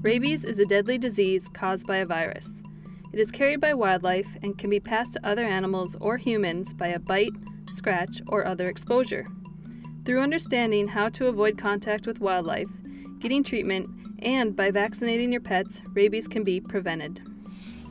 Rabies is a deadly disease caused by a virus. It is carried by wildlife and can be passed to other animals or humans by a bite, scratch, or other exposure. Through understanding how to avoid contact with wildlife, getting treatment, and by vaccinating your pets, rabies can be prevented.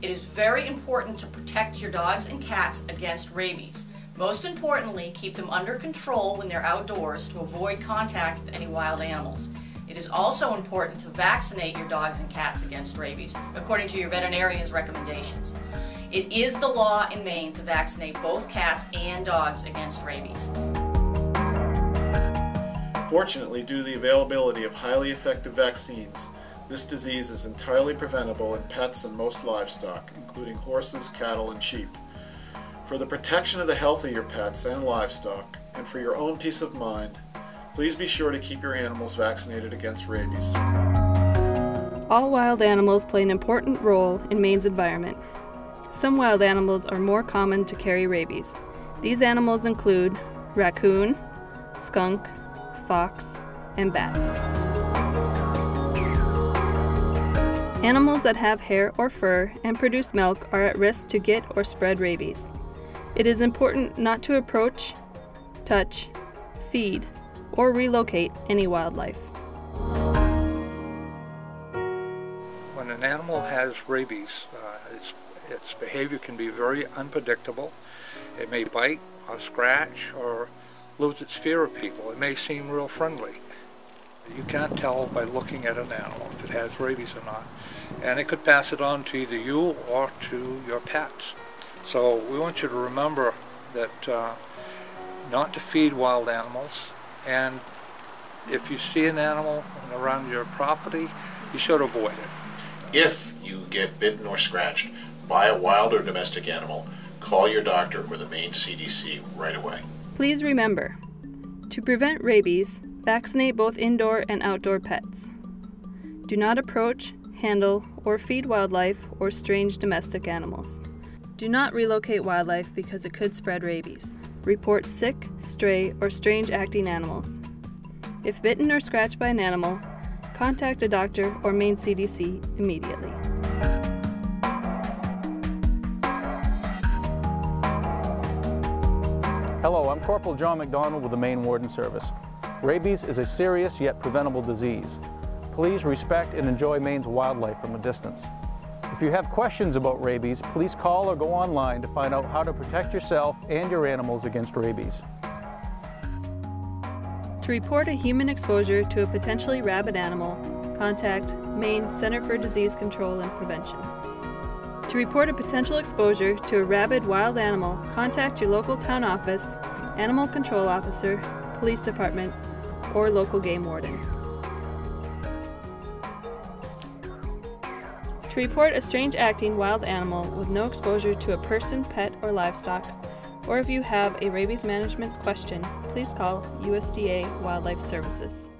It is very important to protect your dogs and cats against rabies. Most importantly, keep them under control when they're outdoors to avoid contact with any wild animals. It is also important to vaccinate your dogs and cats against rabies, according to your veterinarian's recommendations. It is the law in Maine to vaccinate both cats and dogs against rabies. Fortunately, due to the availability of highly effective vaccines, this disease is entirely preventable in pets and most livestock, including horses, cattle, and sheep. For the protection of the health of your pets and livestock, and for your own peace of mind, please be sure to keep your animals vaccinated against rabies. All wild animals play an important role in Maine's environment. Some wild animals are more common to carry rabies. These animals include raccoon, skunk, fox, and bats. Animals that have hair or fur and produce milk are at risk to get or spread rabies. It is important not to approach, touch, feed, or relocate any wildlife. When an animal has rabies, its behavior can be very unpredictable. It may bite or scratch or lose its fear of people. It may seem real friendly. You can't tell by looking at an animal if it has rabies or not. And it could pass it on to either you or to your pets. So we want you to remember that not to feed wild animals, and if you see an animal around your property, you should avoid it. If you get bitten or scratched by a wild or domestic animal, call your doctor or the Maine CDC right away. Please remember, to prevent rabies, vaccinate both indoor and outdoor pets. Do not approach, handle, or feed wildlife or strange domestic animals. Do not relocate wildlife because it could spread rabies. Report sick, stray, or strange acting animals. If bitten or scratched by an animal, contact a doctor or Maine CDC immediately. Hello, I'm Corporal John McDonald with the Maine Warden Service. Rabies is a serious yet preventable disease. Please respect and enjoy Maine's wildlife from a distance. If you have questions about rabies, please call or go online to find out how to protect yourself and your animals against rabies. To report a human exposure to a potentially rabid animal, contact Maine Center for Disease Control and Prevention. To report a potential exposure to a rabid wild animal, contact your local town office, animal control officer, police department, or local game warden. To report a strange acting wild animal with no exposure to a person, pet, or livestock, or if you have a rabies management question, please call USDA Wildlife Services.